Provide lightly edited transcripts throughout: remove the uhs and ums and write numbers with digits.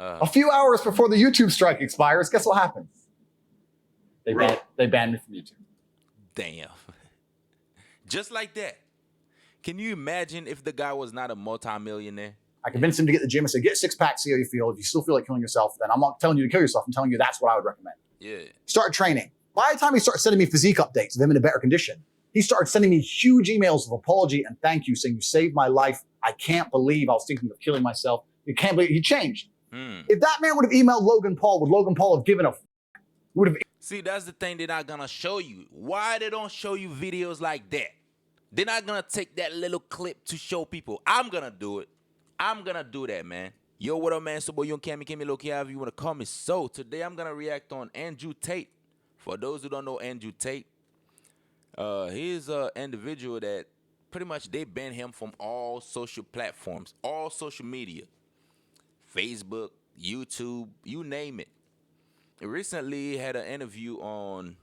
A few hours before the YouTube strike expires, guess what happens? They banned me from YouTube. Damn. Just like that. Can you imagine if the guy was not a multimillionaire? I convinced him to get the gym. I said, get a six-pack, see how you feel. If you still feel like killing yourself, then I'm not telling you to kill yourself. I'm telling you that's what I would recommend. Yeah. Start training. By the time he started sending me physique updates of him in a better condition, he started sending me huge emails of apology and thank you, saying you saved my life. I can't believe I was thinking of killing myself. You can't believe he changed. If that man would have emailed Logan Paul, would Logan Paul have given a would have? See, that's the thing they're not gonna show you. Why they don't show you videos like that? They're not gonna take that little clip to show people. I'm gonna do it. I'm gonna do that, man. Yo, what up, man? So boy, you can't me low key, however you wanna call me. So today I'm gonna react on Andrew Tate. For those who don't know Andrew Tate, he's an individual that pretty much they ban him from all social platforms, all social media. Facebook, YouTube, you name it. Recently had an interview on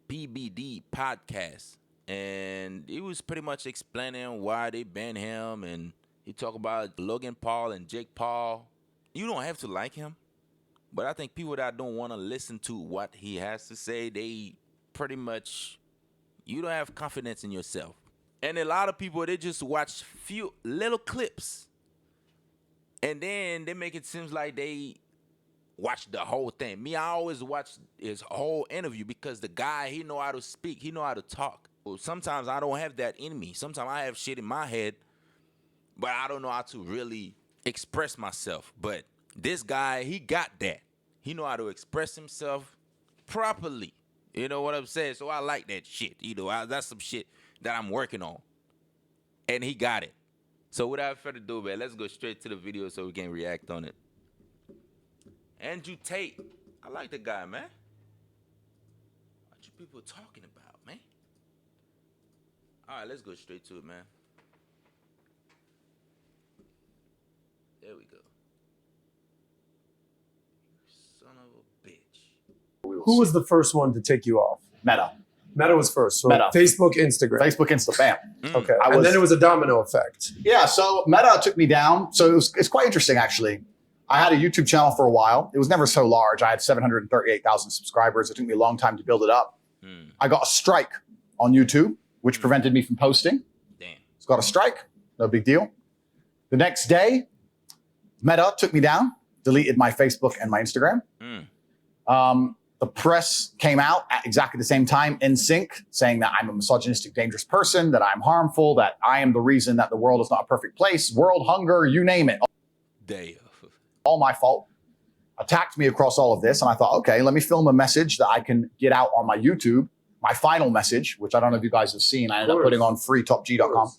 PBD podcast, and he was pretty much explaining why they banned him, and he talked about Logan Paul and Jake Paul. You don't have to like him, but I think people that don't want to listen to what he has to say, they pretty much, you don't have confidence in yourself. And a lot of people, they just watch few little clips, and then they make it seem like they watch the whole thing. Me, I always watch his whole interview because the guy, he know how to speak. He know how to talk. Well, sometimes I don't have that in me. Sometimes I have shit in my head, but I don't know how to really express myself. But this guy, he got that. He know how to express himself properly. You know what I'm saying? So I like that shit. You know, that's some shit that I'm working on. And he got it. So without further ado, man, let's go straight to the video so we can react on it. Andrew Tate. I like the guy, man. What you people talking about, man? All right, let's go straight to it, man. There we go. Son of a bitch. Who was the first one to take you off? Meta. Meta was first. So Meta. Facebook, Instagram. Facebook, Insta, bam. Okay. And then it was a domino effect. Yeah, so Meta took me down. So it's quite interesting, actually. I had a YouTube channel for a while. It was never so large. I had 738,000 subscribers. It took me a long time to build it up. I got a strike on YouTube, which prevented me from posting. Damn. It's got a strike. No big deal. The next day, Meta took me down, deleted my Facebook and my Instagram. The press came out at exactly the same time in sync, saying that I'm a misogynistic, dangerous person, that I'm harmful, that I am the reason that the world is not a perfect place, world hunger, you name it. Damn. All my fault. Attacked me across all of this, and I thought, okay, let me film a message that I can get out on my YouTube, my final message, which I don't know if you guys have seen. I ended up putting on freetopg.com.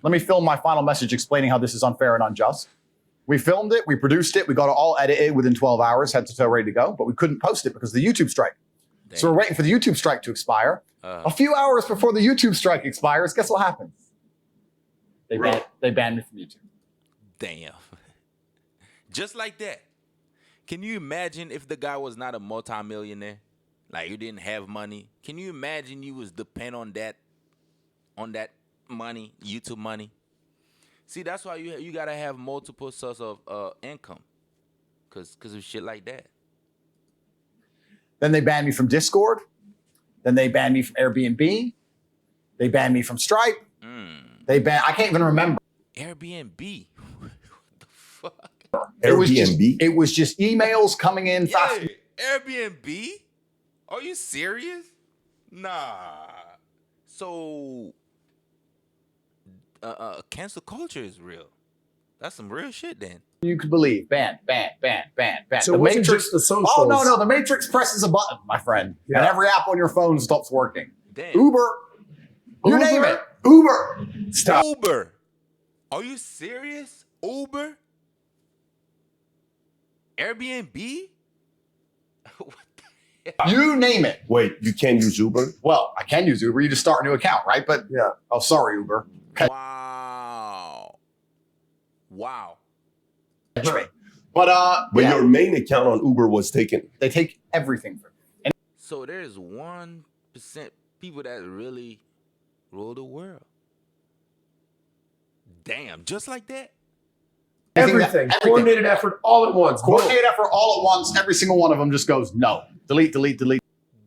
Let me film my final message explaining how this is unfair and unjust. We filmed it, we produced it, we got it all edited within 12 hours, head to toe, ready to go, but we couldn't post it because of the YouTube strike. Damn. So we're waiting for the YouTube strike to expire. A few hours before the YouTube strike expires, guess what happens? They banned me from YouTube. Damn. Just like that. Can you imagine if the guy was not a multimillionaire? Like you didn't have money. Can you imagine you was depend on that money, YouTube money? See, that's why you gotta have multiple sources of income, cause of shit like that. Then they banned me from Discord. Then they banned me from Airbnb. They banned me from Stripe. I can't even remember. Airbnb. What the fuck? Airbnb? It was just emails coming in fast. Airbnb? Are you serious? Nah. So cancel culture is real. That's some real shit then. You could believe. Ban. So the it wasn't Matrix, just the socials. Oh, no. The Matrix presses a button, my friend. Yeah. And every app on your phone stops working. Damn. Uber. You name it. Uber. Stop. Uber. Are you serious? Uber? Airbnb? What the hell? You name it. Wait, you can't use Uber? Well, I can use Uber. You just start a new account, right? But Yeah. oh, sorry, Uber. Wow. But But your main account on Uber was taken. they take everything from you. So there's 1% people that really rule the world. Damn, just like that? Everything. Coordinated effort all at once. Coordinated effort all at once. Every single one of them just goes, no. Delete, delete, delete.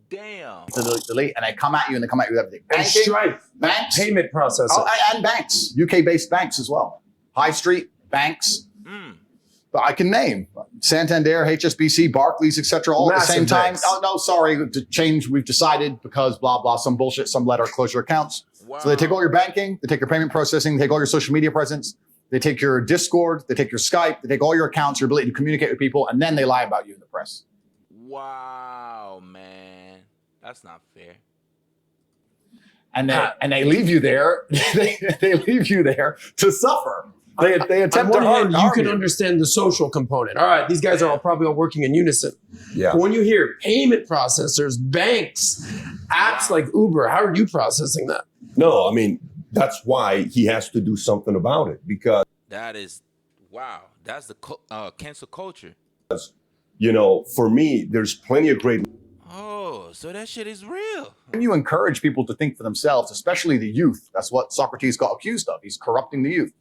Damn. Delete, delete. And they come at you and they come at you with everything. And Banking, Stripe. banks. Payment processor. Oh, and banks. UK-based banks as well. High Street, banks. But I can name Santander, HSBC, Barclays, etc. all at the same time. Banks. Oh, no, sorry. To change, we've decided because blah, blah, some bullshit, some letter, close your accounts. Wow. So they take all your banking, they take your payment processing, they take all your social media presence, they take your Discord, they take your Skype, they take all your accounts, your ability to communicate with people, and then they lie about you in the press. Wow, man. That's not fair. And they leave you there. they leave you there to suffer. They attempt on to one hand, harm you can understand the social component. All right, these guys are probably all working in unison. Yeah. But when you hear payment processors, banks, apps like Uber, how are you processing that? No, I mean, that's why he has to do something about it, because That is, wow. That's the cancel culture. you know, for me, there's plenty of great. Oh, so that shit is real. When you encourage people to think for themselves, especially the youth, that's what Socrates got accused of. He's corrupting the youth.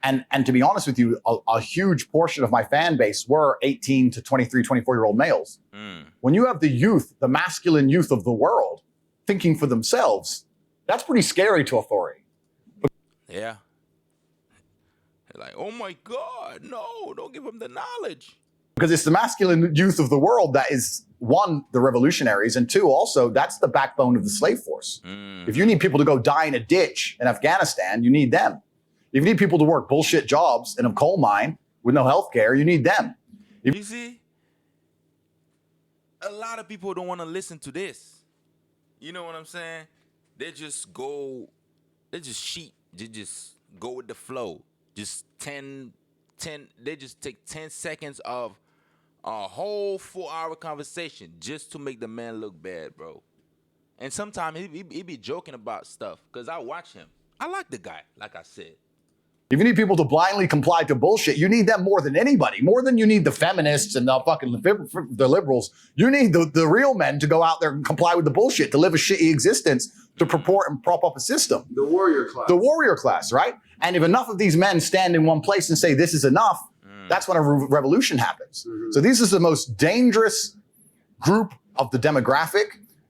And to be honest with you, a huge portion of my fan base were 18 to 23, 24-year-old males. When you have the youth, the masculine youth of the world, thinking for themselves, that's pretty scary to authority. Yeah. They're like, oh my God, no, don't give them the knowledge. Because it's the masculine youth of the world that is, one, the revolutionaries, and two, also, that's the backbone of the slave force. If you need people to go die in a ditch in Afghanistan, you need them. If you need people to work bullshit jobs in a coal mine with no health care, you need them. You see, a lot of people don't want to listen to this. You know what I'm saying? They just cheat. They just go with the flow. Just 10, they just take 10 seconds of a whole 4-hour conversation just to make the man look bad, bro. And sometimes he be joking about stuff because I watch him. I like the guy, like I said. If you need people to blindly comply to bullshit, you need them more than anybody, more than you need the feminists and the liberals. You need the real men to go out there and comply with the bullshit, to live a shitty existence, to purport and prop up a system. The warrior class. The warrior class, right? And if enough of these men stand in one place and say this is enough, that's when a revolution happens. So this is the most dangerous group of the demographic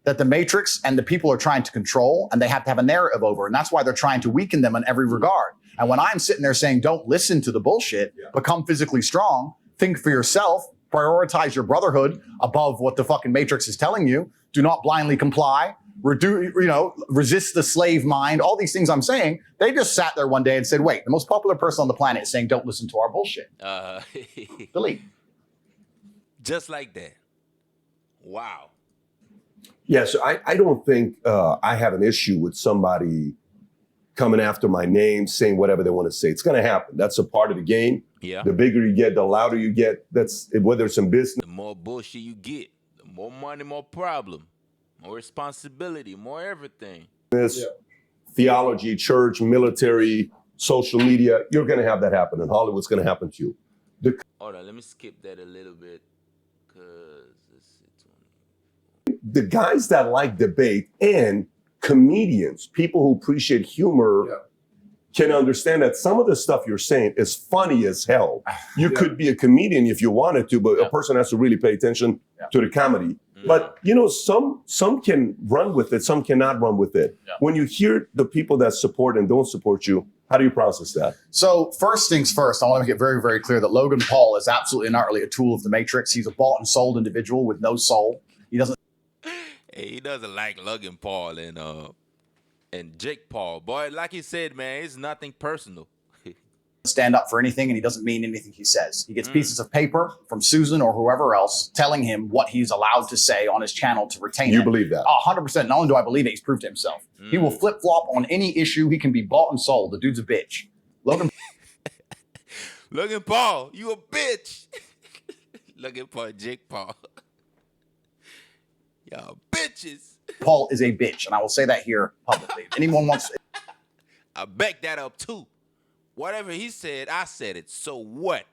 that the Matrix and the people are trying to control, and they have to have a narrative over. And that's why they're trying to weaken them in every regard. And when I'm sitting there saying, don't listen to the bullshit, become physically strong, think for yourself, prioritize your brotherhood above what the fucking Matrix is telling you, do not blindly comply, resist the slave mind, all these things I'm saying, they just sat there one day and said, wait, the most popular person on the planet is saying, don't listen to our bullshit. Delete. Just like that. Wow. Yeah, so I don't think I have an issue with somebody coming after my name, saying whatever they want to say. It's going to happen. That's a part of the game. Yeah. The bigger you get, the louder you get. That's whether it's in business. The more bullshit you get, the more money, more problem, more responsibility, more everything. Theology, church, military, social media. You're going to have that happen. And Hollywood's going to happen to you. Hold on, let me skip that a little bit. The guys that like debate and comedians, people who appreciate humor, can understand that some of the stuff you're saying is funny as hell. You could be a comedian if you wanted to, but a person has to really pay attention to the comedy. But you know, some can run with it, some cannot run with it. When you hear the people that support and don't support you, how do you process that? So first things first, I want to make it very, very clear that Logan Paul is absolutely and utterly a tool of the Matrix. He's a bought and sold individual with no soul. He doesn't. He doesn't like Logan Paul and Jake Paul. Boy, like he said, man, it's nothing personal. Stand up for anything, and he doesn't mean anything he says. He gets pieces of paper from Susan or whoever else telling him what he's allowed to say on his channel to retain it. You believe that? 100%. Not only do I believe it, he's proved it himself. He will flip-flop on any issue. He can be bought and sold. The dude's a bitch. Logan Paul, you a bitch. Logan Paul, Jake Paul. Y'all bitches. Paul is a bitch, and I will say that here publicly. If anyone wants... I back that up, too. Whatever he said, I said it. So what?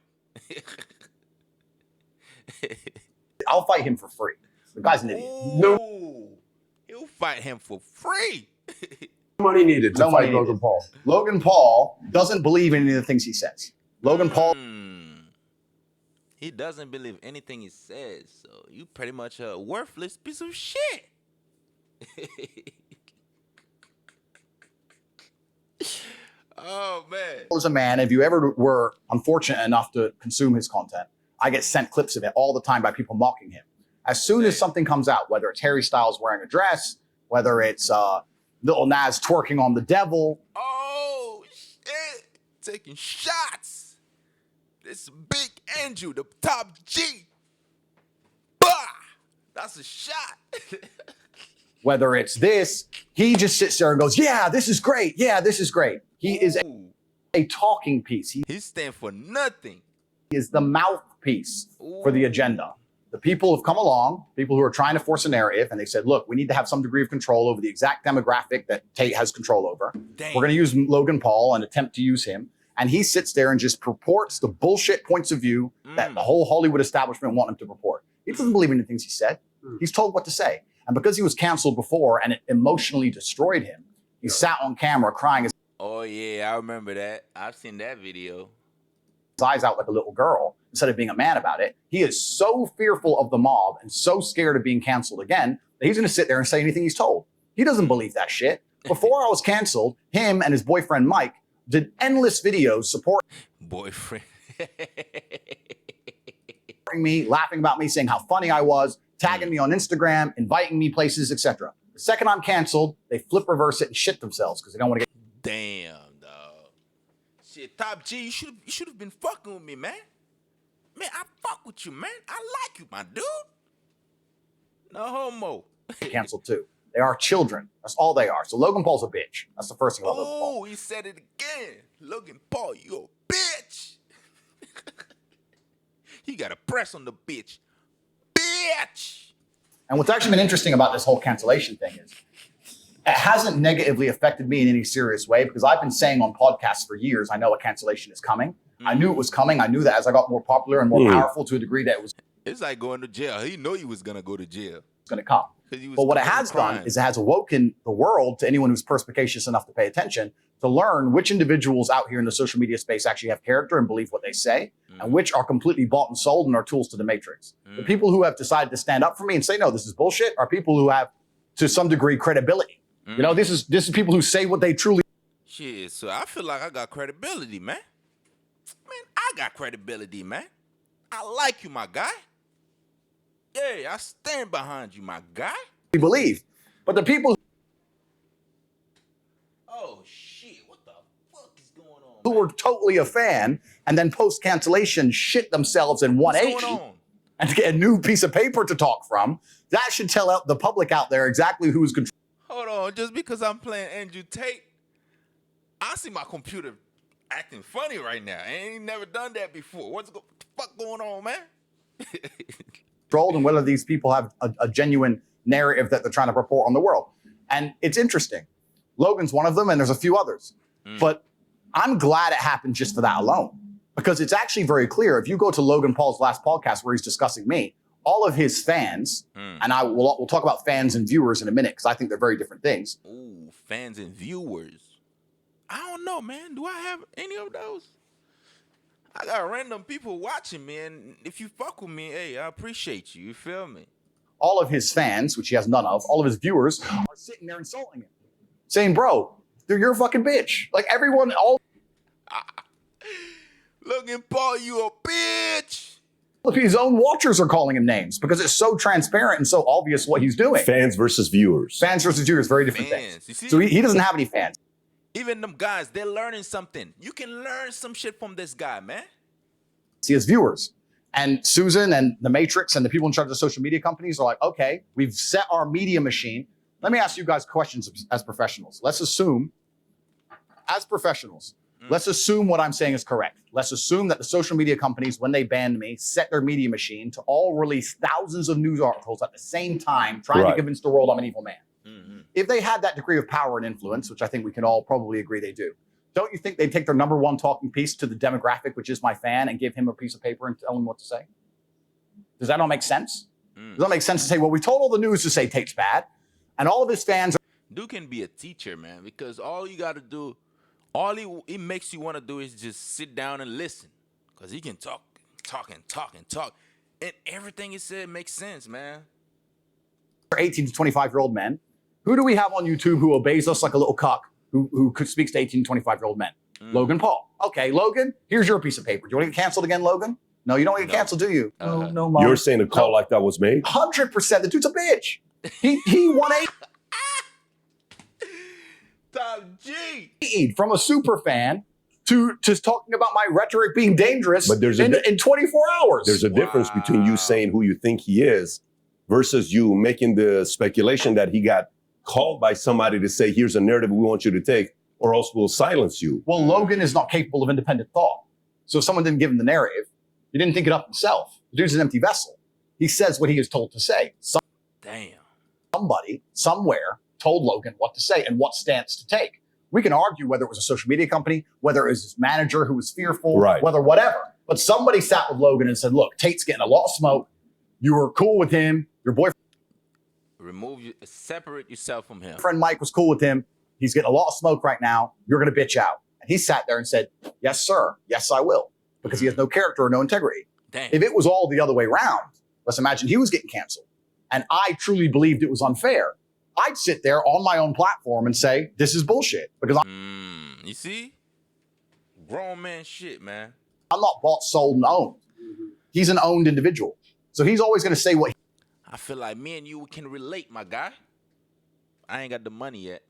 I'll fight him for free. The guy's an idiot. No. He'll fight him for free. Money needed to fight Logan Paul. Logan Paul doesn't believe in any of the things he says. Logan Paul. He doesn't believe anything he says, so you pretty much a worthless piece of shit. Oh, man. As a man, if you ever were unfortunate enough to consume his content, I get sent clips of it all the time by people mocking him. As soon as something comes out, whether it's Harry Styles wearing a dress, whether it's Lil Nas twerking on the devil. Oh, shit. Taking shots. This big Andrew, the top G. Bah! That's a shot. Whether it's this, he just sits there and goes, yeah, this is great. Yeah, this is great. He is a talking piece. He stands for nothing. He is the mouthpiece for the agenda. The people have come along, people who are trying to force a narrative, and they said, look, we need to have some degree of control over the exact demographic that Tate has control over. Dang. We're going to use Logan Paul and attempt to use him. And he sits there and just purports the bullshit points of view that the whole Hollywood establishment want him to purport. He doesn't believe in the things he said. He's told what to say. And because he was canceled before and it emotionally destroyed him, he sat on camera crying his Oh, yeah, I remember that. I've seen that video. eyes out like a little girl instead of being a man about it. He is so fearful of the mob and so scared of being canceled again that he's going to sit there and say anything he's told. He doesn't believe that shit. Before I was canceled, him and his boyfriend Mike did endless videos supporting me, laughing about me, saying how funny I was, tagging me on Instagram, inviting me places, etc. The second I'm canceled, they flip reverse it and shit themselves because they don't want to get. Damn, dog. Shit, Top G, you should have been fucking with me, man. Man, I fuck with you, man. I like you, my dude. No homo. Canceled too. They are children. That's all they are. So Logan Paul's a bitch. That's the first thing about Logan Paul. Oh, he said it again. Logan Paul, you a bitch. You got to press on the bitch. Bitch. And what's actually been interesting about this whole cancellation thing is it hasn't negatively affected me in any serious way because I've been saying on podcasts for years, I know a cancellation is coming. I knew it was coming. I knew that as I got more popular and more powerful to a degree that it was It's like going to jail. He knew he was going to go to jail. going to come. But what it has done is it has awoken the world to anyone who's perspicacious enough to pay attention to learn which individuals out here in the social media space actually have character and believe what they say and which are completely bought and sold and are tools to the matrix. The people who have decided to stand up for me and say, no, this is bullshit are people who have to some degree credibility. You know, this is people who say what they truly. Shit, so I feel like I got credibility, man. Man, I got credibility, man. I like you, my guy. Yeah, I stand behind you, my guy. believe. But the people Oh, shit, what the fuck is going on, who man? were totally a fan and then post cancellation shit themselves in What's 180 going on? and to get a new piece of paper to talk from, that should tell out the public out there exactly who's controlling. Hold on, just because I'm playing Andrew Tate, I see my computer acting funny right now. I ain't never done that before. What the fuck going on, man? And whether these people have a genuine narrative that they're trying to purport on the world. And it's interesting. Logan's one of them, and there's a few others. But I'm glad it happened just for that alone. Because it's actually very clear. If you go to Logan Paul's last podcast where he's discussing me, all of his fans, and we'll talk about fans and viewers in a minute because I think they're very different things. Ooh, fans and viewers. I don't know, man. Do I have any of those? I got random people watching me, and if you fuck with me, hey, I appreciate you. You feel me? All of his fans, which he has none of, all of his viewers are sitting there insulting him, saying, bro, you're a fucking bitch. Like everyone, all Logan Paul, you a bitch. of his own watchers are calling him names because it's so transparent and so obvious what he's doing. Fans versus viewers. Fans versus viewers, very different Fans, things. you see? So he doesn't have any fans. Even them guys, they're learning something. You can learn some shit from this guy, man. He has viewers. And Susan and the Matrix and the people in charge of social media companies are like, okay, we've set our media machine. Let me ask you guys questions as professionals. Let's assume, as professionals, let's assume what I'm saying is correct. Let's assume that the social media companies, when they banned me, set their media machine to all release thousands of news articles at the same time, trying to convince the world I'm an evil man. If they had that degree of power and influence, which I think we can all probably agree they do, don't you think they'd take their number one talking piece to the demographic, which is my fan, and give him a piece of paper and tell him what to say? Does that not make sense? Does that make sense to say, well, we told all the news to say Tate's bad, and all of his fans are... Dude can be a teacher, man, because all you got to do All he makes you want to do is just sit down and listen, because he can talk, and everything he said makes sense, man. 18 to 25-year-old men. Who do we have on YouTube who obeys us like a little cuck who speaks to 18 to 25-year-old men? Logan Paul. Okay, Logan, here's your piece of paper. Do you want to get canceled again, Logan? No, you don't want to get canceled, do you? No, Mom. You're saying a call like that was made? 100%. The dude's a bitch. He won Top G. from a super fan to talking about my rhetoric being dangerous But there's in 24 hours. There's a difference between you saying who you think he is versus you making the speculation that he got called by somebody to say, here's a narrative we want you to take, or else we'll silence you. Well, Logan is not capable of independent thought. So if someone didn't give him the narrative, he didn't think it up himself. The dude's an empty vessel. He says what he is told to say. Somebody, somewhere, told Logan what to say and what stance to take. We can argue whether it was a social media company, whether it was his manager who was fearful, whether whatever. But somebody sat with Logan and said, look, Tate's getting a lot of smoke. You were cool with him. Your boyfriend Separate yourself from him. Friend Mike was cool with him. He's getting a lot of smoke right now. You're going to bitch out. And he sat there and said, yes, sir. Yes, I will. Because he has no character or no integrity. Damn. If it was all the other way around, let's imagine he was getting canceled. And I truly believed it was unfair. I'd sit there on my own platform and say, this is bullshit. Because you see? Grown man shit, man. I'm not bought, sold, and owned. He's an owned individual. So he's always going to say what I feel like me and you can relate, my guy. I ain't got the money yet.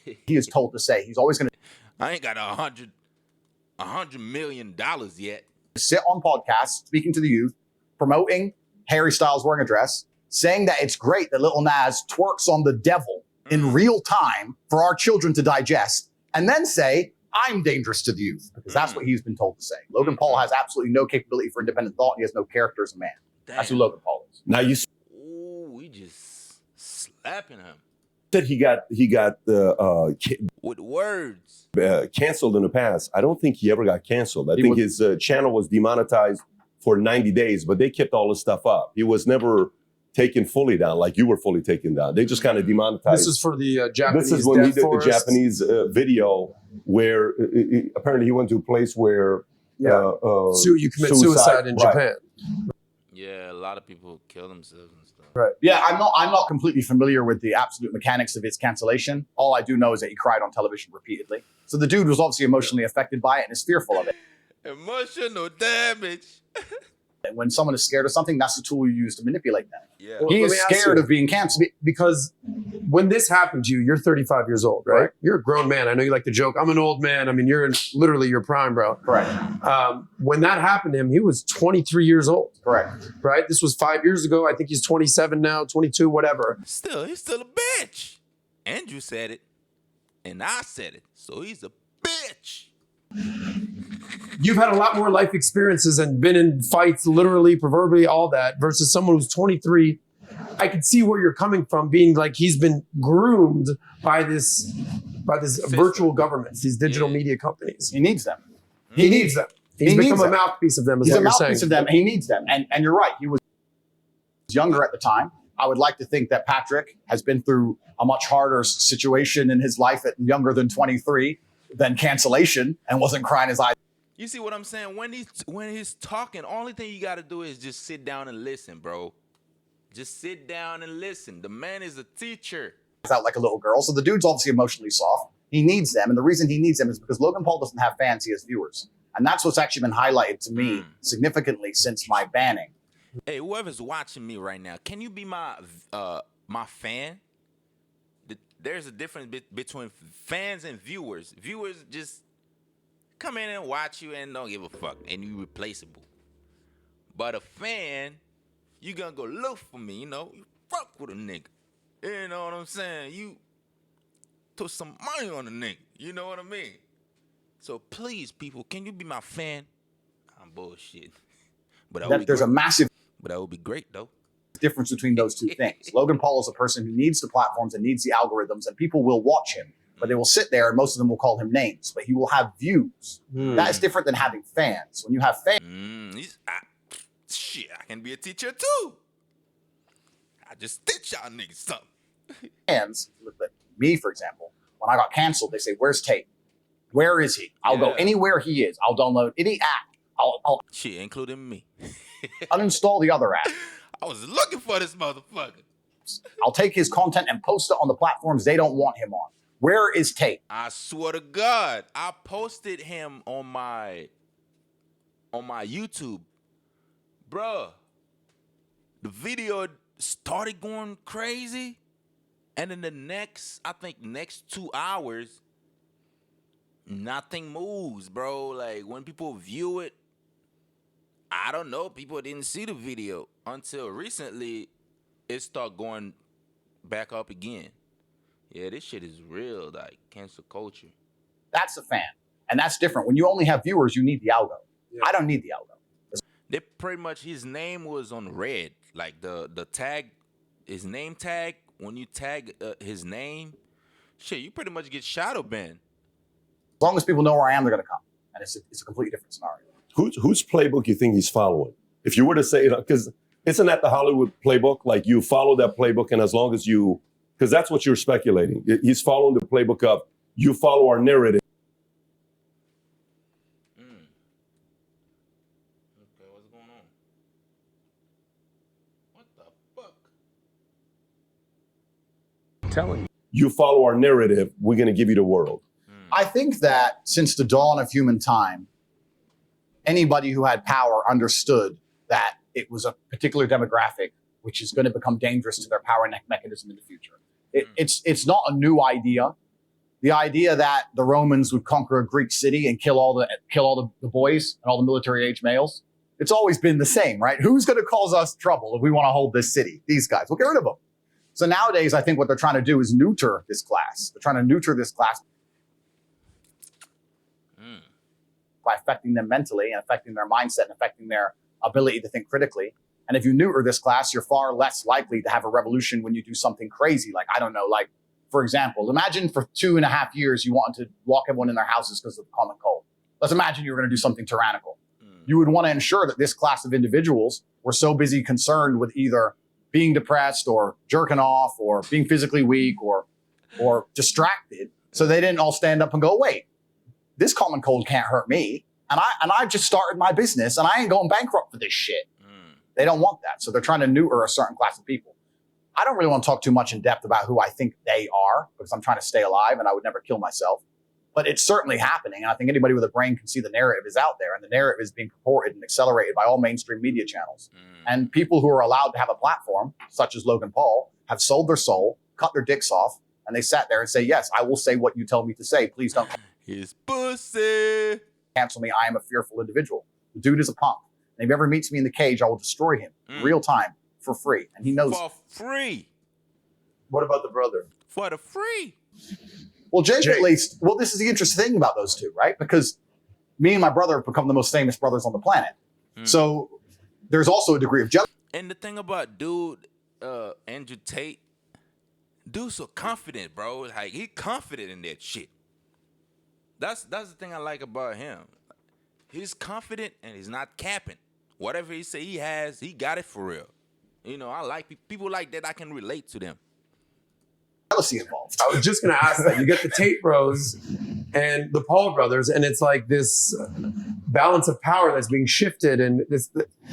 he is told to say. He's always going to I ain't got $100 million yet. sit on podcasts, speaking to the youth, promoting Harry Styles wearing a dress, saying that it's great that Lil Nas twerks on the devil in real time for our children to digest, and then say, I'm dangerous to the youth, because that's what he's been told to say. Logan Paul has absolutely no capability for independent thought. He has no character as a man. Damn. That's who Logan Paul is. Now you Ooh, we just slapping him said he got with words. canceled in the past. I don't think he ever got canceled. I think his channel was demonetized for 90 days, but they kept all his stuff up. He was never taken fully down like you were fully taken down. They just kind of demonetized. This is for the Japanese. This is when he did forest. the Japanese video where apparently he went to a place where you commit suicide in Japan. Yeah, a lot of people kill themselves and stuff. Right. Yeah, I'm not completely familiar with the absolute mechanics of his cancellation. All I do know is that he cried on television repeatedly. So the dude was obviously emotionally affected by it and is fearful of it. Emotional damage. And when someone is scared of something, that's the tool you use to manipulate them. Yeah. Well, He let is me ask scared you, of being canceled. because when this happened to you, you're 35 years old, right? Right. You're a grown man. I know you like to joke. I'm an old man. I mean, you're in literally your prime, bro. Correct. When that happened to him, he was 23 years old, Correct. right? This was 5 years ago. I think he's 27 now, 22, whatever. He's still a bitch. Andrew said it, and I said it. So he's a bitch. You've had a lot more life experiences and been in fights, literally, proverbially, all that, versus someone who's 23. I can see where you're coming from, being like he's been groomed by this virtual governments, these digital media companies. He needs them. He needs them. He's become a mouthpiece of them, is He's what a you're saying. mouthpiece of them. He needs them. And you're right. He was younger at the time. I would like to think that Patrick has been through a much harder situation in his life at younger than 23 than cancellation and wasn't crying his eyes. You see what I'm saying? When he's talking, only thing you got to do is just sit down and listen, bro. Just sit down and listen. The man is a teacher. Out like a little girl. So the dude's obviously emotionally soft. He needs them. And the reason he needs them is because Logan Paul doesn't have fans, he has viewers. And that's what's actually been highlighted to me significantly since my banning. Hey, whoever's watching me right now, can you be my fan? There's a difference between fans and viewers. Viewers just come in and watch you and don't give a fuck, and you replaceable. But a fan, you gonna go look for me, you fuck with a nigga. You know what I'm saying? You put some money on a nigga, you know what I mean? So please, people, can you be my fan? I'm bullshit. But There's a massive But that would be great, though. difference between those two things. Logan Paul is a person who needs the platforms and needs the algorithms, and people will watch him, but they will sit there and most of them will call him names, but he will have views. That is different than having fans. When you have fans, Shit, I can be a teacher too. I just teach y'all niggas something. fans, me, for example, when I got canceled, they say, where's Tate? Where is he? I'll go anywhere he is. I'll download any app. I'll Shit, including me. uninstall the other app. I was looking for this motherfucker. I'll take his content and post it on the platforms they don't want him on. Where is Tate? I swear to God, I posted him on my YouTube. Bruh, the video started going crazy. And in the next 2 hours, nothing moves, bro. Like, when people view it, I don't know, people didn't see the video until recently it started going back up again. Yeah, this shit is real, like cancel culture. That's a fan. And that's different. When you only have viewers, you need the algo. Yeah. I don't need the algo. They pretty much, his name was on red. Like the tag, his name tag, when you tag his name, shit, you pretty much get shadow banned. As long as people know where I am, they're going to come. And it's a completely different scenario. Whose playbook you think he's following? If you were to say, because isn't that the Hollywood playbook? Like, you follow that playbook, and as long as you, because that's what you're speculating. He's following the playbook of, you follow our narrative. Okay, what's going on? What the fuck? I'm telling you. You follow our narrative, we're going to give you the world. I think that since the dawn of human time, anybody who had power understood that it was a particular demographic which is going to become dangerous to their power mechanism in the future. It's not a new idea. The idea that the Romans would conquer a Greek city and kill all the boys and all the military age males, it's always been the same, right? Who's going to cause us trouble if we want to hold this city? These guys. We'll get rid of them. So nowadays, I think what they're trying to do is neuter this class. They're trying to neuter this class by affecting them mentally and affecting their mindset and affecting their ability to think critically. And if you neuter this class, you're far less likely to have a revolution when you do something crazy. Like, I don't know, like, for example, imagine for 2.5 years you wanted to lock everyone in their houses because of the common cold. Let's imagine you were going to do something tyrannical. You would want to ensure that this class of individuals were so busy concerned with either being depressed or jerking off or being physically weak or distracted, so they didn't all stand up and go, wait, this common cold can't hurt me. And I just started my business and I ain't going bankrupt for this shit. They don't want that. So they're trying to neuter a certain class of people. I don't really want to talk too much in depth about who I think they are, because I'm trying to stay alive and I would never kill myself. But it's certainly happening. And I think anybody with a brain can see the narrative is out there. And the narrative is being purported and accelerated by all mainstream media channels. And people who are allowed to have a platform, such as Logan Paul, have sold their soul, cut their dicks off, and they sat there and say, yes, I will say what you tell me to say. Please don't His pussy. Cancel me. I am a fearful individual. The dude is a punk. And if he ever meets me in the cage, I will destroy him in real time for free. And he knows. For free. What about the brother? For the free. Well, Jake, at least, well, this is the interesting thing about those two, right? Because me and my brother have become the most famous brothers on the planet. So there's also a degree of jealousy. And the thing about dude, Andrew Tate, dude's so confident, bro. Like, he confident in that shit. That's the thing I like about him. He's confident and he's not capping. Whatever he say he got it for real. You know, I like people like that. I can relate to them. Jealousy involved. I was just going to ask that. You get the Tate bros and the Paul brothers, and it's like this balance of power that's being shifted, and this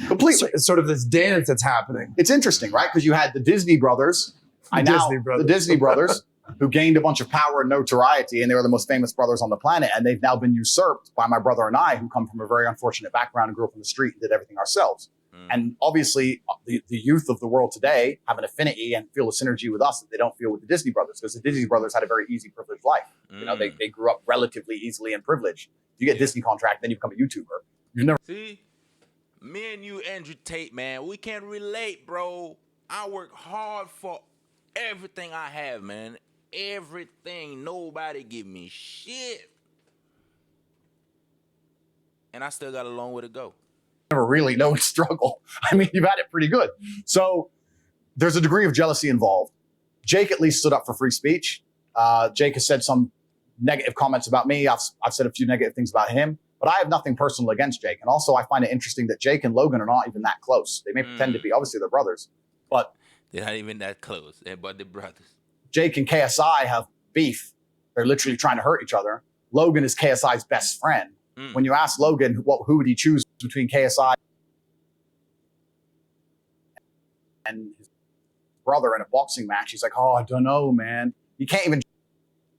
Completely. sort of this dance that's happening. It's interesting, right? Because you had the Disney brothers. The Disney brothers who gained a bunch of power and notoriety, and they were the most famous brothers on the planet. And they've now been usurped by my brother and I, who come from a very unfortunate background and grew up on the street and did everything ourselves. And obviously, the youth of the world today have an affinity and feel a synergy with us that they don't feel with the Disney brothers, because the Disney brothers had a very easy, privileged life. You know, they grew up relatively easily and privileged. You get a Disney contract, then you become a YouTuber. You've never See, me and you, Andrew Tate, man, we can relate, bro. I work hard for everything I have, man. Everything. Nobody give me shit. And I still got a long way to go. never really know a struggle. I mean, you've had it pretty good. So there's a degree of jealousy involved. Jake at least stood up for free speech. Jake has said some negative comments about me. I've said a few negative things about him, but I have nothing personal against Jake. And also I find it interesting that Jake and Logan are not even that close. They may pretend to be. Obviously they're brothers, but they're not even that close. But they're brothers. Jake and KSI have beef. They're literally trying to hurt each other. Logan is KSI's best friend. When you ask Logan who would he choose between KSI and his brother in a boxing match, he's like, oh, I don't know, man. He can't even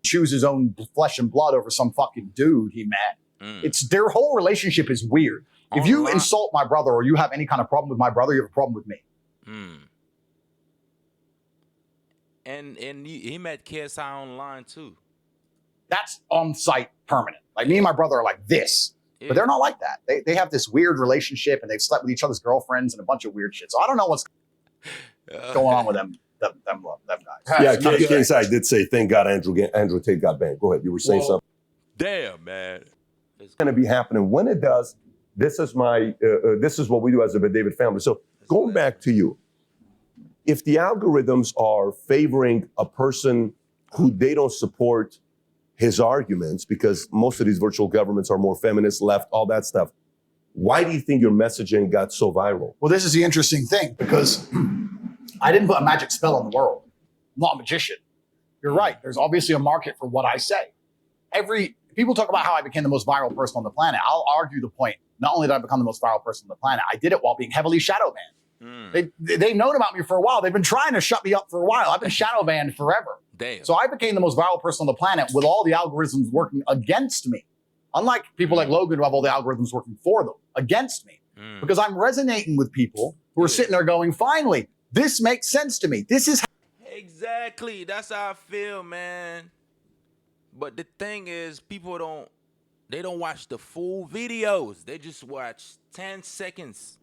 choose his own flesh and blood over some fucking dude he met. It's their whole relationship is weird. If you insult my brother or you have any kind of problem with my brother, you have a problem with me. And he met KSI online too. That's on site permanent. Like me and my brother are like this, but they're not like that. They have this weird relationship and they've slept with each other's girlfriends and a bunch of weird shit. So I don't know what's going on with them guys. Yeah, KSI did say, thank God Andrew Tate got banned. Go ahead. You were saying something. Damn, man. It's going to be happening. When it does, this is what we do as a David family. So going back to you, if the algorithms are favoring a person who they don't support his arguments, because most of these virtual governments are more feminist, left, all that stuff, why do you think your messaging got so viral? Well, this is the interesting thing, because I didn't put a magic spell on the world. I'm not a magician. You're right. There's obviously a market for what I say. People talk about how I became the most viral person on the planet. I'll argue the point. Not only did I become the most viral person on the planet, I did it while being heavily shadow banned. They've known about me for a while. They've been trying to shut me up for a while. I've been shadow banned forever. Damn. So I became the most viral person on the planet with all the algorithms working against me. Unlike people like Logan who have all the algorithms working for them, against me. Because I'm resonating with people who are sitting there going, finally, this makes sense to me. This is exactly. That's how I feel, man. But the thing is, people don't watch the full videos. They just watch 10 seconds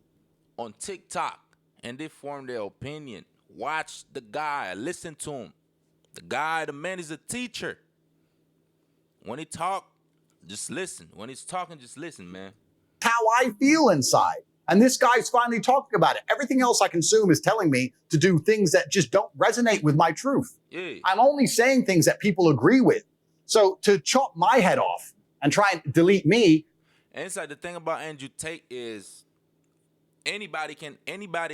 on TikTok and they form their opinion. Watch the guy, listen to him. The man is a teacher. When he talk, just listen. When he's talking, just listen, man. how I feel inside. And this guy's finally talking about it. Everything else I consume is telling me to do things that just don't resonate with my truth. Yeah. I'm only saying things that people agree with. So to chop my head off and try and delete me. And it's like the thing about Andrew Tate is anybody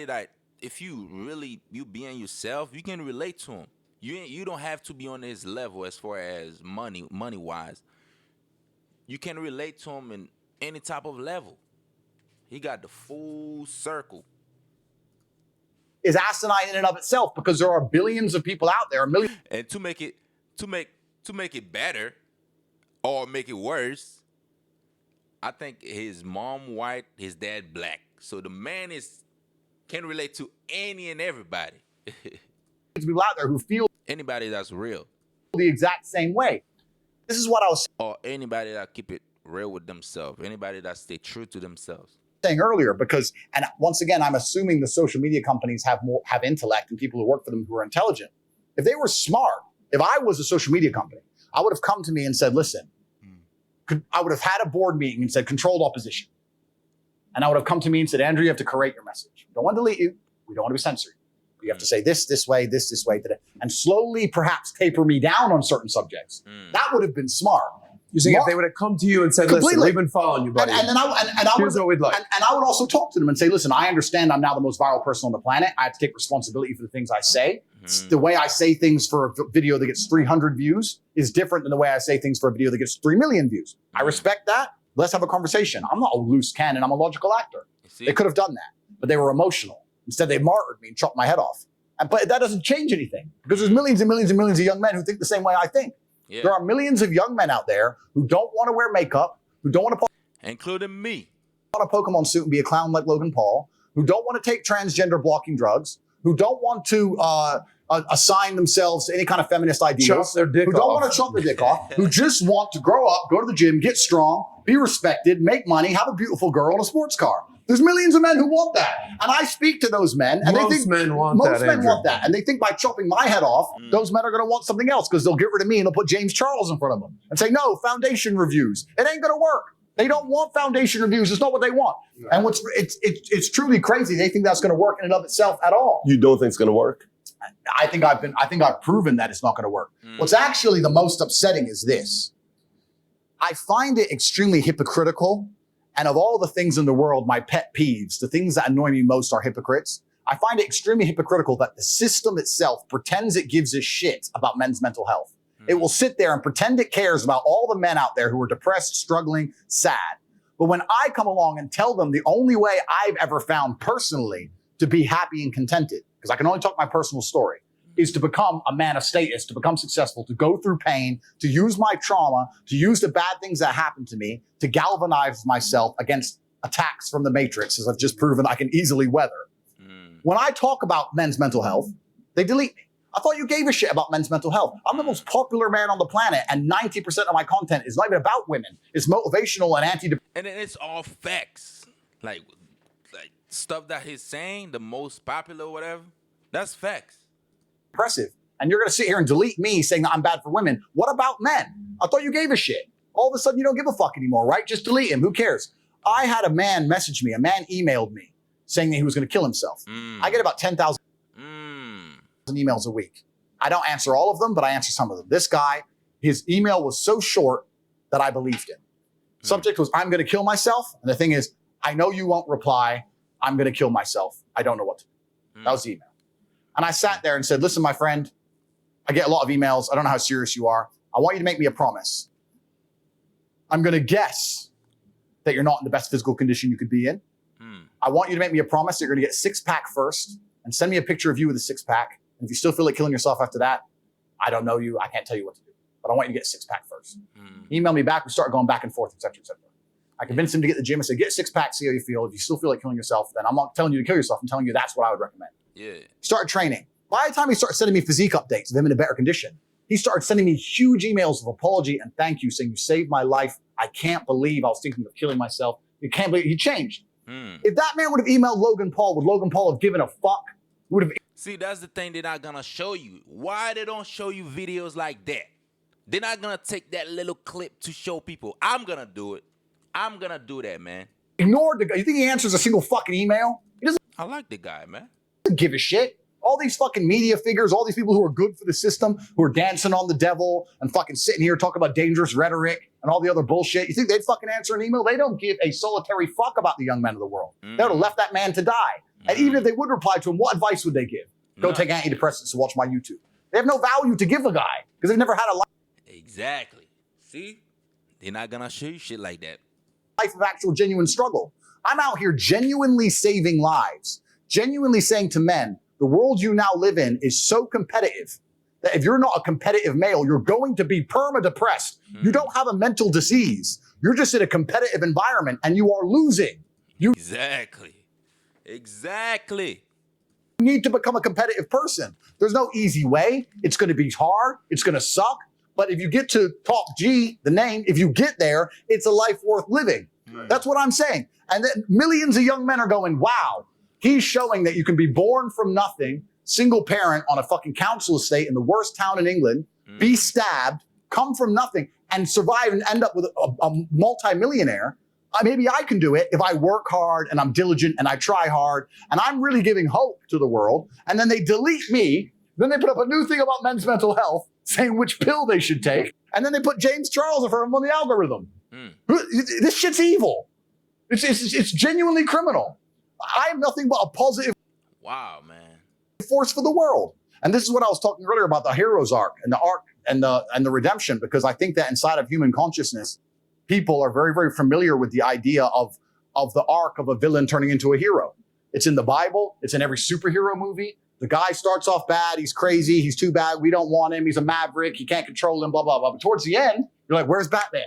that if you being yourself, you can relate to him. You don't have to be on his level as far as money wise. You can relate to him in any type of level. He got the full circle. Is asinine in and of itself because there are billions of people out there. Millions. And to make it better or make it worse, I think his mom white, his dad black. So the man can relate to any and everybody. People out there who feel anybody that's real. The exact same way. This is what I was or anybody that keep it real with themselves. Anybody that stay true to themselves. Saying earlier, because, and once again, I'm assuming the social media companies have intellect and people who work for them who are intelligent. If they were smart, if I was a social media company, I would have come to me and said, listen, I would have had a board meeting and said controlled opposition. And I would have come to me and said, Andrew, you have to correct your message. We don't want to delete you. We don't want to be censored. You have to say this way, this way, today. And slowly perhaps taper me down on certain subjects. That would have been smart. You're saying if they would have come to you and said, listen, we've been following you, buddy. And here's what we'd like. And I would also talk to them and say, listen, I understand I'm now the most viral person on the planet. I have to take responsibility for the things I say. The way I say things for a video that gets 300 views is different than the way I say things for a video that gets 3 million views. I respect that. Let's have a conversation. I'm not a loose cannon. I'm a logical actor. They could have done that, but they were emotional. Instead, they martyred me and chopped my head off. But that doesn't change anything because there's millions and millions and millions of young men who think the same way I think. Yeah. There are millions of young men out there who don't want to wear makeup, who don't want to including me, want a Pokemon suit and be a clown like Logan Paul, who don't want to take transgender blocking drugs, who don't want to assign themselves to any kind of feminist ideals, chop their dick who don't want to chop their dick off, who just want to grow up, go to the gym, get strong, be respected, make money, have a beautiful girl and a sports car. There's millions of men who want that. And I speak to those men. And most men want that. And they think by chopping my head off, those men are going to want something else because they'll get rid of me and they'll put James Charles in front of them and say, no, foundation reviews. It ain't going to work. They don't want foundation reviews. It's not what they want. And it's truly crazy. They think that's going to work in and of itself at all. You don't think it's going to work? I think I've proven that it's not going to work. What's actually the most upsetting is this. I find it extremely hypocritical. And of all the things in the world, my pet peeves, the things that annoy me most are hypocrites. I find it extremely hypocritical that the system itself pretends it gives a shit about men's mental health. It will sit there and pretend it cares about all the men out there who are depressed, struggling, sad. But when I come along and tell them the only way I've ever found personally to be happy and contented, because I can only talk my personal story, is to become a man of status, to become successful, to go through pain, to use my trauma, to use the bad things that happened to me, to galvanize myself against attacks from the Matrix, as I've just proven I can easily weather. When I talk about men's mental health, they delete me. I thought you gave a shit about men's mental health. I'm the most popular man on the planet, and 90% of my content is not even about women. It's motivational and And then it's all facts. Like stuff that he's saying, the most popular or whatever, that's facts. Depressive. And you're going to sit here and delete me saying that I'm bad for women. What about men? I thought you gave a shit. All of a sudden, you don't give a fuck anymore, right? Just delete him. Who cares? I had a man message me. A man emailed me saying that he was going to kill himself. I get about 10,000 emails a week. I don't answer all of them, but I answer some of them. This guy, his email was so short that I believed him. Subject was, I'm going to kill myself. And the thing is, I know you won't reply. I'm going to kill myself. I don't know what to do. That was the email. And I sat there and said, listen, my friend, I get a lot of emails. I don't know how serious you are. I want you to make me a promise. I'm going to guess that you're not in the best physical condition you could be in. I want you to make me a promise that you're going to get a six-pack first and send me a picture of you with a six-pack. And if you still feel like killing yourself after that, I don't know you. I can't tell you what to do. But I want you to get a six-pack first. Email me back. We start going back and forth, et cetera, et cetera. I convinced him to get the gym. I said, get a six-pack, see how you feel. If you still feel like killing yourself, then I'm not telling you to kill yourself. I'm telling you that's what I would recommend. Yeah. Started training. By the time he started sending me physique updates of him in a better condition, he started sending me huge emails of apology and thank you, saying you saved my life. I can't believe I was thinking of killing myself. You can't believe he changed. If that man would have emailed Logan Paul, would Logan Paul have given a fuck? Would have. See, that's the thing they're not gonna show you. Why they don't show you videos like that? They're not gonna take that little clip to show people. I'm gonna do it. I'm gonna do that, man. Ignored the guy. You think he answers a single fucking email? He doesn't I like the guy, man. give a shit. All these fucking media figures, all these people who are good for the system, who are dancing on the devil and fucking sitting here talking about dangerous rhetoric and all the other bullshit. You think they'd fucking answer an email? They don't give a solitary fuck about the young men of the world. They would have left that man to die. And even if they would reply to him, what advice would they give? Go take antidepressants to watch my YouTube. They have no value to give a guy because they've never had a life Exactly. See? They're not gonna show you shit like that. of actual genuine struggle. I'm out here genuinely saving lives, genuinely saying to men, the world you now live in is so competitive that if you're not a competitive male, you're going to be perma-depressed. You don't have a mental disease. You're just in a competitive environment and you are losing. You Exactly. need to become a competitive person. There's no easy way. It's going to be hard. It's going to suck. But if you get to Top G, the name, if you get there, it's a life worth living. That's what I'm saying. And then millions of young men are going, wow, he's showing that you can be born from nothing, single parent on a fucking council estate in the worst town in England, be stabbed, come from nothing, and survive and end up with a multi-millionaire. Maybe I can do it if I work hard and I'm diligent and I try hard and I'm really giving hope to the world. And then they delete me. Then they put up a new thing about men's mental health saying which pill they should take. And then they put James Charles of him on the algorithm. This shit's evil. It's genuinely criminal. I am nothing but a positive Wow, man. force for the world. And this is what I was talking earlier about the hero's arc and the redemption, because I think that inside of human consciousness, people are very, very familiar with the idea of the arc of a villain turning into a hero. It's in the Bible. It's in every superhero movie. The guy starts off bad. He's crazy. He's too bad. We don't want him. He's a maverick. He can't control him, blah, blah, blah. But towards the end, you're like, where's Batman?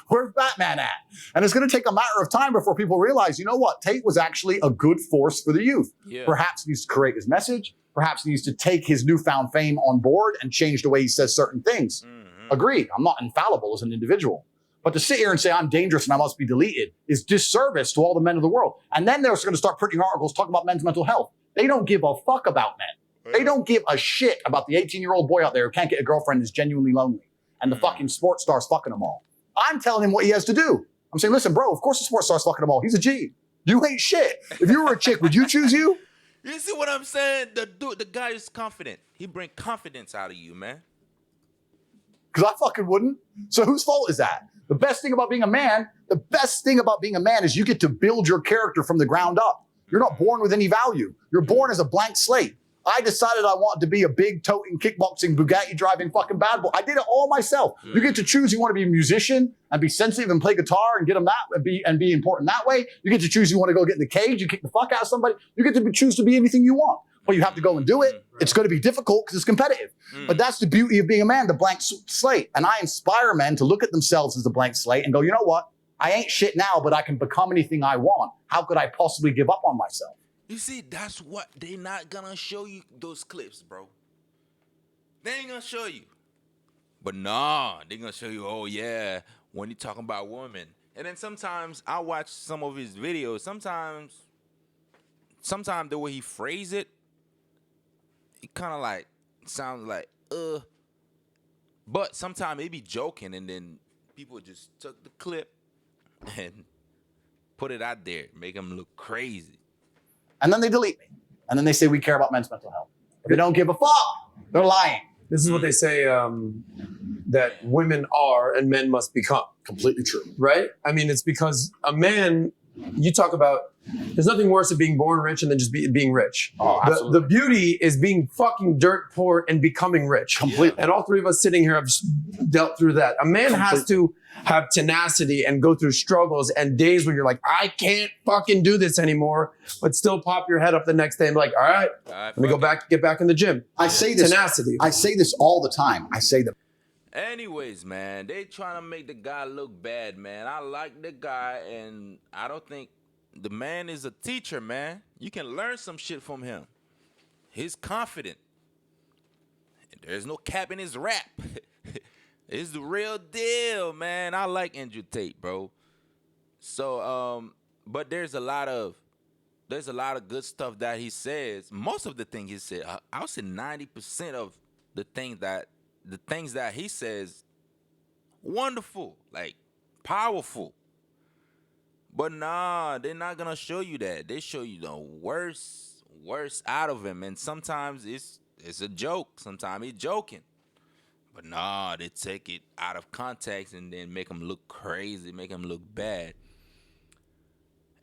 Where's Batman at? And it's going to take a matter of time before people realize, you know what? Tate was actually a good force for the youth. Yeah. Perhaps he needs to create his message. Perhaps he needs to take his newfound fame on board and change the way he says certain things. Agreed. I'm not infallible as an individual. But to sit here and say I'm dangerous and I must be deleted is disservice to all the men of the world. And then they're going to start printing articles talking about men's mental health. They don't give a fuck about men. They don't give a shit about the 18-year-old boy out there who can't get a girlfriend and is genuinely lonely. And the fucking sports star's fucking them all. I'm telling him what he has to do. I'm saying, listen, bro, of course the sports star's fucking them all. He's a G. You ain't shit. If you were a chick, would you choose you? You see what I'm saying? The guy is confident. He bring confidence out of you, man. Because I fucking wouldn't. So whose fault is that? The best thing about being a man is you get to build your character from the ground up. You're not born with any value. You're born as a blank slate. I decided I wanted to be a big toting, kickboxing, Bugatti driving fucking bad boy. I did it all myself. You get to choose you want to be a musician and be sensitive and play guitar and get them that and be important that way. You get to choose you want to go get in the cage and kick the fuck out of somebody. You get to choose to be anything you want. But you have to go and do it. It's going to be difficult because it's competitive. But that's the beauty of being a man, the blank slate. And I inspire men to look at themselves as the blank slate and go, you know what? I ain't shit now, but I can become anything I want. How could I possibly give up on myself? You see, that's what they not gonna show you those clips, bro. They ain't gonna show you. But nah, they gonna show you, oh yeah, when you talking about women. And then sometimes I watch some of his videos. Sometimes the way he phrase it kind of like sounds like but sometimes he be joking, and then people just took the clip and put it out there, make him look crazy. And then they delete me. And then they say we care about men's mental health. If they don't give a fuck, they're lying. This is what they say that women are and men must become. Completely true. Right? I mean, it's because a man, you talk about, there's nothing worse than being born rich and then just being rich. Oh, absolutely. The beauty is being fucking dirt poor and becoming rich. Completely. And all three of us sitting here have dealt through that. A man has to have tenacity and go through struggles and days where you're like, I can't fucking do this anymore, but still pop your head up the next day and be like, all right, let me get back in the gym. I say this. Tenacity. I say this all the time. I say that. Anyways, man, they trying to make the guy look bad, man. I like the guy, and I don't think the man is a teacher, man. You can learn some shit from him. He's confident. There's no cap in his rap. It's the real deal, man. I like Andrew Tate, bro. So, but there's a lot of good stuff that he says. Most of the things he said, I would say 90% of the things that he says, wonderful, like powerful. But nah, they're not gonna show you that. They show you the worst out of him, and sometimes it's a joke. Sometimes he's joking. But nah, they take it out of context and then make him look crazy, make him look bad.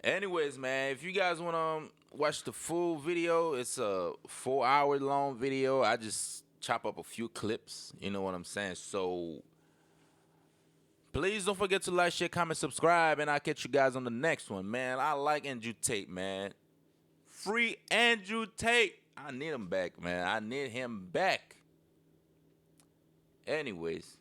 Anyways, man, if you guys want to watch the full video, it's a 4-hour long video. I just chop up a few clips, you know what I'm saying? So please don't forget to like, share, comment, subscribe, and I'll catch you guys on the next one, man. I like Andrew Tate, man. Free Andrew Tate. I need him back, man. I need him back. Anyways.